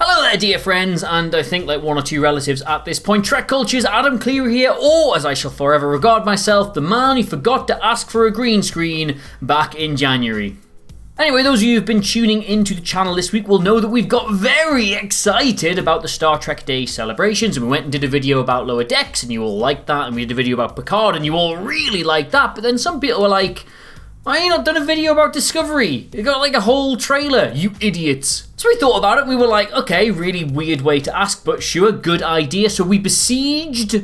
Hello there dear friends, and I think like one or two relatives at this point. Trek Culture's Adam Cleary here, or as I shall forever regard myself, the man who forgot to ask for a green screen back in January. Anyway, those of you who've been tuning into the channel this week will know that we've got very excited about the Star Trek Day celebrations, and we went and did a video about Lower Decks, and you all liked that, and we did a video about Picard, and you all really liked that, but then some people were like, why have you not done a video about Discovery? You got like a whole trailer, you idiots. So we thought about it, we were like, okay, really weird way to ask, but sure, good idea. So we beseeched,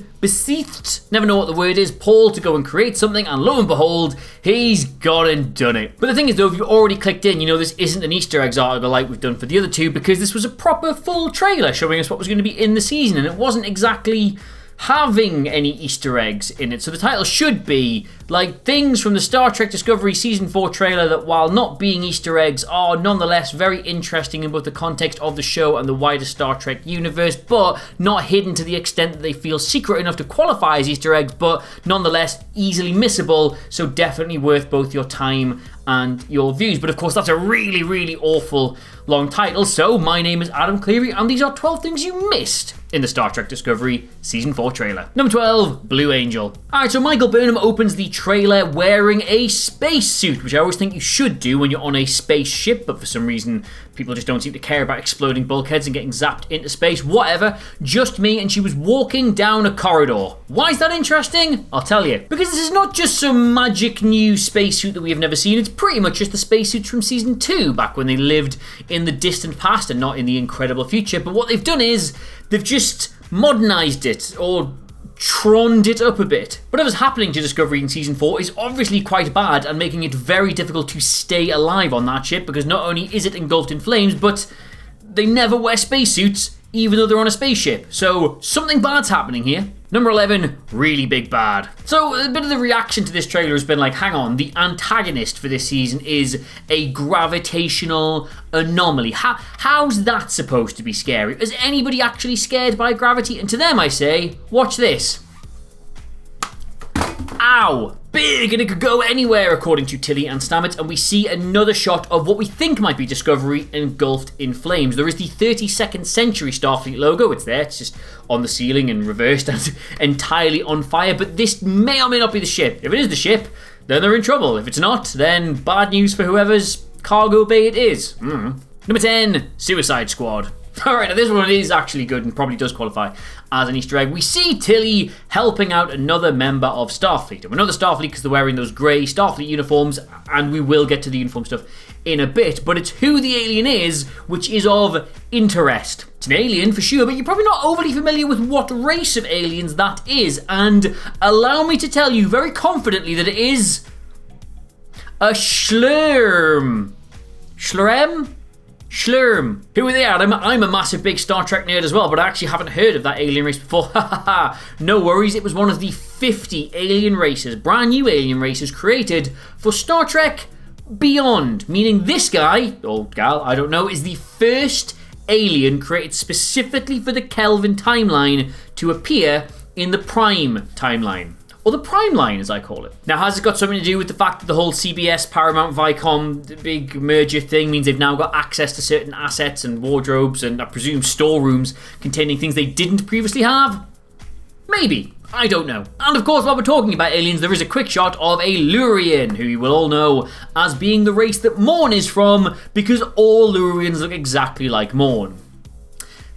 never know what the word is, Paul to go and create something, and lo and behold, he's gone and done it. But the thing is though, if you've already clicked in, you know this isn't an Easter eggs article like we've done for the other two, because this was a proper full trailer showing us what was going to be in the season, and it wasn't exactly having any Easter eggs in it. So the title should be like things from the Star Trek Discovery Season 4 trailer that, while not being Easter eggs, are nonetheless very interesting in both the context of the show and the wider Star Trek universe, but not hidden to the extent that they feel secret enough to qualify as Easter eggs, but nonetheless easily missable, so definitely worth both your time and your views. But of course that's a really, really awful long title. So my name is Adam Cleary, and these are 12 things you missed in the Star Trek Discovery Season 4 trailer. Number 12, Blue Angel. Alright, so Michael Burnham opens the trailer wearing a spacesuit, which I always think you should do when you're on a spaceship, but for some reason people just don't seem to care about exploding bulkheads and getting zapped into space. Whatever, just me, and she was walking down a corridor. Why is that interesting? I'll tell you. Because this is not just some magic new spacesuit that we have never seen, it's pretty much just the spacesuits from Season 2, back when they lived in the distant past and not in the incredible future. But what they've done is, they've just modernized it, or troned it up a bit. Whatever's happening to Discovery in Season 4 is obviously quite bad and making it very difficult to stay alive on that ship, because not only is it engulfed in flames, but they never wear spacesuits even though they're on a spaceship. So something bad's happening here. Number 11, really big bad. So a bit of the reaction to this trailer has been like, hang on, the antagonist for this season is a gravitational anomaly. How's that supposed to be scary? Is anybody actually scared by gravity? And to them I say, watch this. Ow! Big, and it could go anywhere according to Tilly and Stamets, and we see another shot of what we think might be Discovery engulfed in flames. There is the 32nd Century Starfleet logo, it's there, it's just on the ceiling and reversed and entirely on fire, but this may or may not be the ship. If it is the ship, then they're in trouble. If it's not, then bad news for whoever's cargo bay it is. Number 10, Suicide Squad. Alright, now this one is actually good and probably does qualify as an Easter egg. We see Tilly helping out another member of Starfleet. And we know the Starfleet because they're wearing those grey Starfleet uniforms, and we will get to the uniform stuff in a bit, but it's who the alien is which is of interest. It's an alien for sure, but you're probably not overly familiar with what race of aliens that is, and allow me to tell you very confidently that it is a Schlurm. Schlurm. Who are they, Adam? I'm a massive big Star Trek nerd as well, but I actually haven't heard of that alien race before. No worries, it was one of the 50 alien races, brand new alien races created for Star Trek Beyond, meaning this guy, or gal, I don't know, is the first alien created specifically for the Kelvin timeline to appear in the Prime timeline. Or the Prime line, as I call it. Now, has it got something to do with the fact that the whole CBS, Paramount, Viacom big merger thing means they've now got access to certain assets and wardrobes and I presume storerooms containing things they didn't previously have? Maybe. I don't know. And of course, while we're talking about aliens, there is a quick shot of a Lurian, who you will all know as being the race that Morn is from, because all Lurians look exactly like Morn.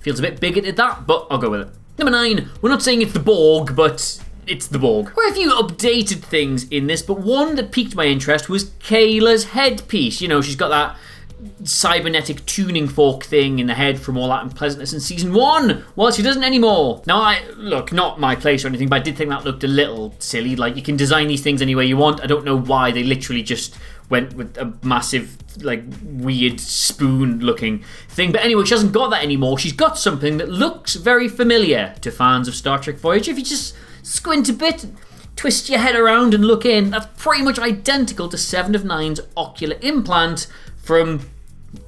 Feels a bit bigoted at that, but I'll go with it. Number 9, we're not saying it's the Borg, but it's the Borg. Quite a few updated things in this, but one that piqued my interest was Kayla's headpiece. You know, she's got that cybernetic tuning fork thing in the head from all that unpleasantness in Season 1. Well, she doesn't anymore. Now, look, not my place or anything, but I did think that looked a little silly. Like, you can design these things any way you want. I don't know why they literally just went with a massive, like, weird spoon-looking thing. But anyway, she hasn't got that anymore. She's got something that looks very familiar to fans of Star Trek Voyager. If you just squint a bit, twist your head around and look in, that's pretty much identical to 7 of 9's ocular implant from,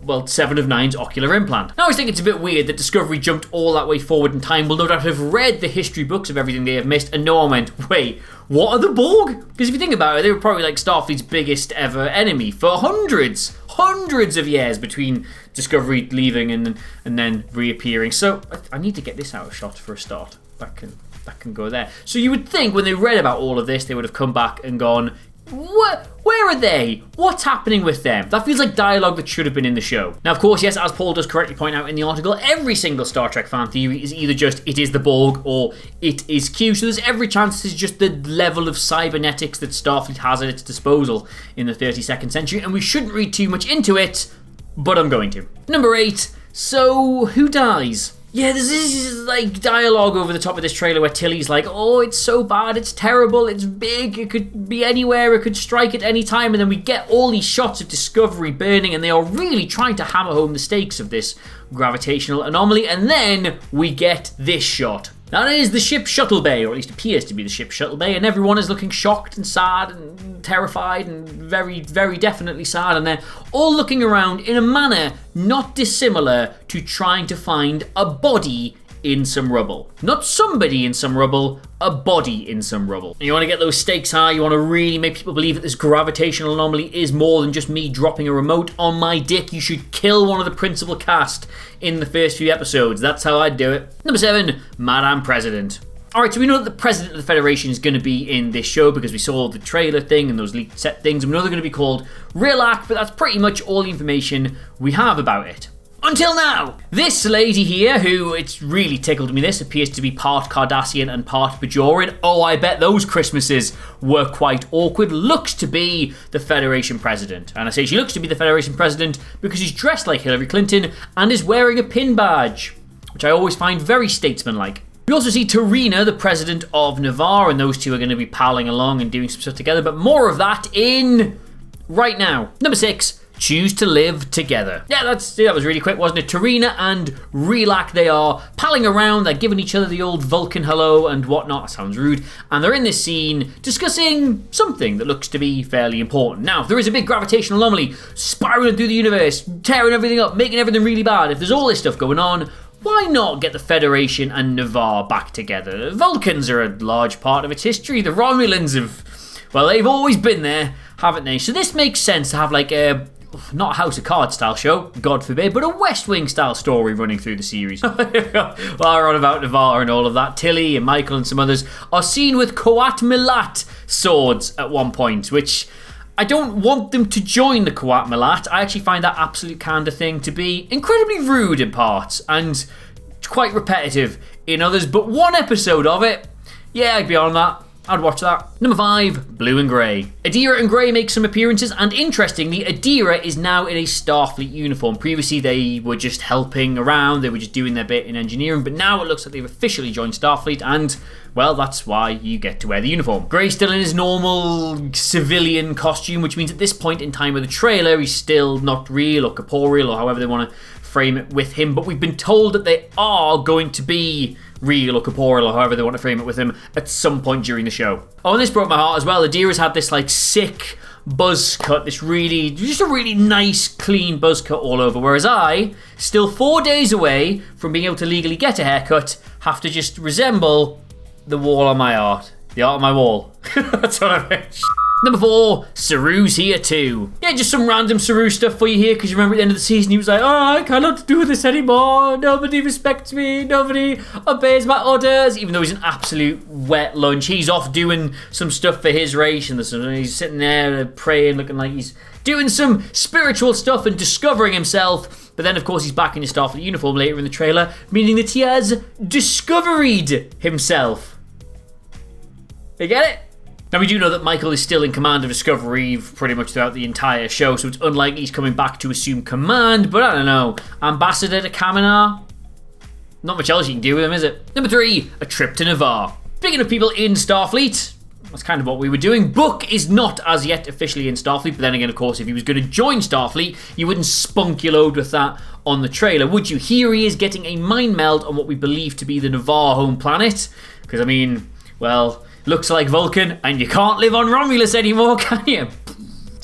well, 7 of 9's ocular implant. Now, I always think it's a bit weird that Discovery jumped all that way forward in time. Will no doubt have read the history books of everything they have missed, and no one went, wait, what are the Borg? Because if you think about it, they were probably like Starfleet's biggest ever enemy for hundreds hundreds of years between Discovery leaving and then reappearing. So I need to get this out of shot for a start. That can go there. So you would think when they read about all of this, they would have come back and gone, what? Where are they? What's happening with them? That feels like dialogue that should have been in the show. Now, of course, yes, as Paul does correctly point out in the article, every single Star Trek fan theory is either just it is the Borg or it is Q. So there's every chance this is just the level of cybernetics that Starfleet has at its disposal in the 32nd century, and we shouldn't read too much into it, but I'm going to. Number 8. So, who dies? Yeah, there's this like dialogue over the top of this trailer where Tilly's like, oh, it's so bad, it's terrible, it's big, it could be anywhere, it could strike at any time, and then we get all these shots of Discovery burning, and they are really trying to hammer home the stakes of this gravitational anomaly, and then we get this shot. That is the ship's shuttle bay, or at least appears to be the ship's shuttle bay, and everyone is looking shocked and sad and terrified and very, very definitely sad, and they're all looking around in a manner not dissimilar to trying to find a body in some rubble. Not somebody in some rubble, a body in some rubble. And you want to get those stakes high, you want to really make people believe that this gravitational anomaly is more than just me dropping a remote on my dick. You should kill one of the principal cast in the first few episodes. That's how I'd do it. Number 7, Madame President. Alright, so we know that the President of the Federation is going to be in this show because we saw the trailer thing and those leaked set things, and we know they're going to be called Rilak, but that's pretty much all the information we have about it. Until now, this lady here, who, it's really tickled me this, appears to be part Cardassian and part Bajoran. Oh, I bet those Christmases were quite awkward. Looks to be the Federation President. And I say she looks to be the Federation President because she's dressed like Hillary Clinton and is wearing a pin badge, which I always find very statesmanlike. We also see Tarina, the President of Navarre, and those two are going to be palling along and doing some stuff together, but more of that in right now. Number 6. Choose to live together. Yeah, that was really quick, wasn't it? Tarina and Rilak, they are palling around, they're giving each other the old Vulcan hello and whatnot. That sounds rude. And they're in this scene discussing something that looks to be fairly important. Now, if there is a big gravitational anomaly spiraling through the universe, tearing everything up, making everything really bad, if there's all this stuff going on, why not get the Federation and Navarre back together? The Vulcans are a large part of its history. The Romulans have, well, they've always been there, haven't they? So this makes sense to have like a, not a House of Cards style show, God forbid, but a West Wing style story running through the series. While we're on about Navarre and all of that, Tilly and Michael and some others are seen with Coat Milat swords at one point, which I don't want them to join the Coat Milat. I actually find that absolute candor thing to be incredibly rude in parts and quite repetitive in others, but one episode of it, yeah, I'd be on that. I'd watch that. Number 5, Blue and Gray. Adira and Gray make some appearances, and interestingly, Adira is now in a Starfleet uniform. Previously, they were just helping around, they were just doing their bit in engineering, but now it looks like they've officially joined Starfleet, and, well, that's why you get to wear the uniform. Gray's still in his normal civilian costume, which means at this point in time of the trailer, he's still not real or corporeal, or however they want to frame it with him, but we've been told that they are going to be real or corporeal or however they want to frame it with him at some point during the show. Oh, and this broke my heart as well. Adira's had this like sick buzz cut, just a really nice clean buzz cut all over, whereas I, still 4 days away from being able to legally get a haircut, have to just resemble the wall on my art. The art on my wall. That's what I meant. Number 4, Saru's here too. Yeah, just some random Saru stuff for you here, because you remember at the end of the season he was like, oh, I cannot do this anymore, nobody respects me, nobody obeys my orders, even though he's an absolute wet lunch. He's off doing some stuff for his race, and he's sitting there praying, looking like he's doing some spiritual stuff and discovering himself. But then, of course, he's back in his Starfleet uniform later in the trailer, meaning that he has discovered himself. You get it? Now, we do know that Michael is still in command of Discovery pretty much throughout the entire show, so it's unlikely he's coming back to assume command, but I don't know. Ambassador to Kaminar? Not much else you can do with him, is it? Number 3, a trip to Navarre. Speaking of people in Starfleet, that's kind of what we were doing. Book is not as yet officially in Starfleet, but then again, of course, if he was going to join Starfleet, you wouldn't spunk your load with that on the trailer, would you? Here he is getting a mind meld on what we believe to be the Navarre home planet, because, I mean, well, looks like Vulcan, and you can't live on Romulus anymore, can you?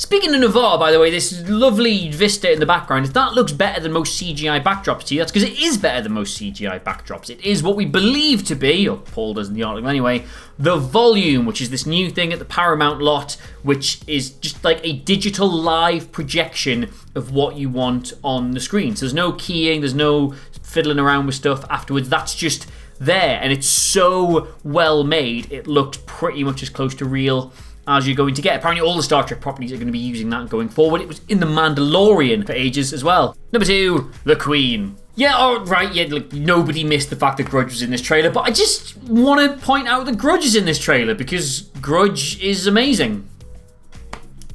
Speaking of Navarre, by the way, this lovely vista in the background, if that looks better than most CGI backdrops to you, that's because it is better than most CGI backdrops. It is what we believe to be, or Paul does in the article anyway, the volume, which is this new thing at the Paramount lot, which is just like a digital live projection of what you want on the screen. So there's no keying, there's no fiddling around with stuff afterwards. That's just there, and it's so well made. It looked pretty much as close to real as you're going to get. Apparently all the Star Trek properties are going to be using that going forward. It was in The Mandalorian for ages as well. Number 2, The Queen. Yeah, alright, yeah, look, nobody missed the fact that Grudge was in this trailer, but I just want to point out that Grudge is in this trailer because Grudge is amazing.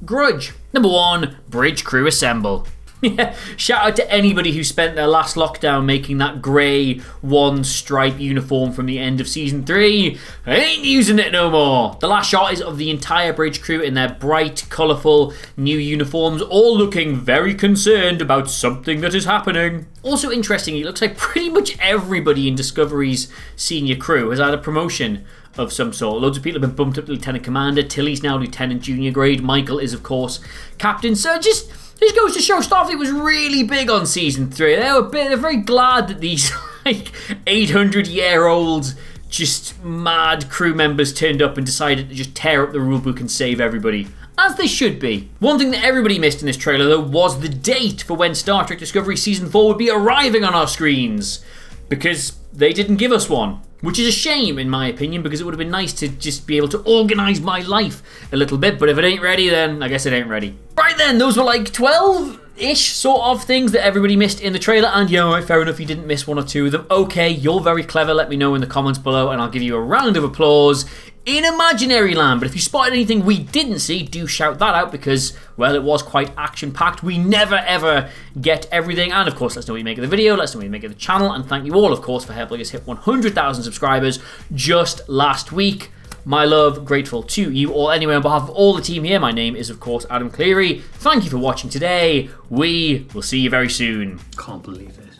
Grudge. Number 1, Bridge Crew Assemble. Yeah, shout out to anybody who spent their last lockdown making that grey one-stripe uniform from the end of Season 3. I ain't using it no more. The last shot is of the entire bridge crew in their bright, colourful new uniforms, all looking very concerned about something that is happening. Also interestingly, it looks like pretty much everybody in Discovery's senior crew has had a promotion of some sort. Loads of people have been bumped up to Lieutenant Commander. Tilly's now Lieutenant Junior grade. Michael is, of course, Captain. So just... this goes to show Starfleet was really big on Season 3. They're very glad that these like 800-year-old just mad crew members turned up and decided to just tear up the rulebook and save everybody. As they should be. One thing that everybody missed in this trailer, though, was the date for when Star Trek Discovery Season 4 would be arriving on our screens. Because they didn't give us one. Which is a shame, in my opinion, because it would have been nice to just be able to organise my life a little bit. But if it ain't ready, then I guess it ain't ready. Right then, those were like 12-ish sort of things that everybody missed in the trailer. And yeah, right, fair enough, you didn't miss 1 or 2 of them. Okay, you're very clever. Let me know in the comments below and I'll give you a round of applause in imaginary land. But if you spotted anything we didn't see, do shout that out because, well, it was quite action-packed. We never, ever get everything. And, of course, let us know what you make of the video. Let us know what you make of the channel. And thank you all, of course, for helping us hit 100,000 subscribers just last week. My love, grateful to you all. Anyway, on behalf of all the team here, my name is, of course, Adam Cleary. Thank you for watching today. We will see you very soon. Can't believe this.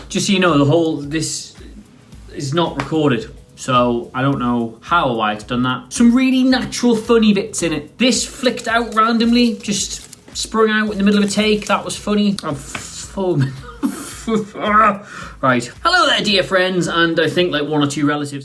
Just so you know, this is not recorded. So I don't know how or why it's done that. Some really natural funny bits in it. This flicked out randomly, just sprung out in the middle of a take. That was funny. I'm foaming. Right. Hello there, dear friends, and I think like 1 or 2 relatives.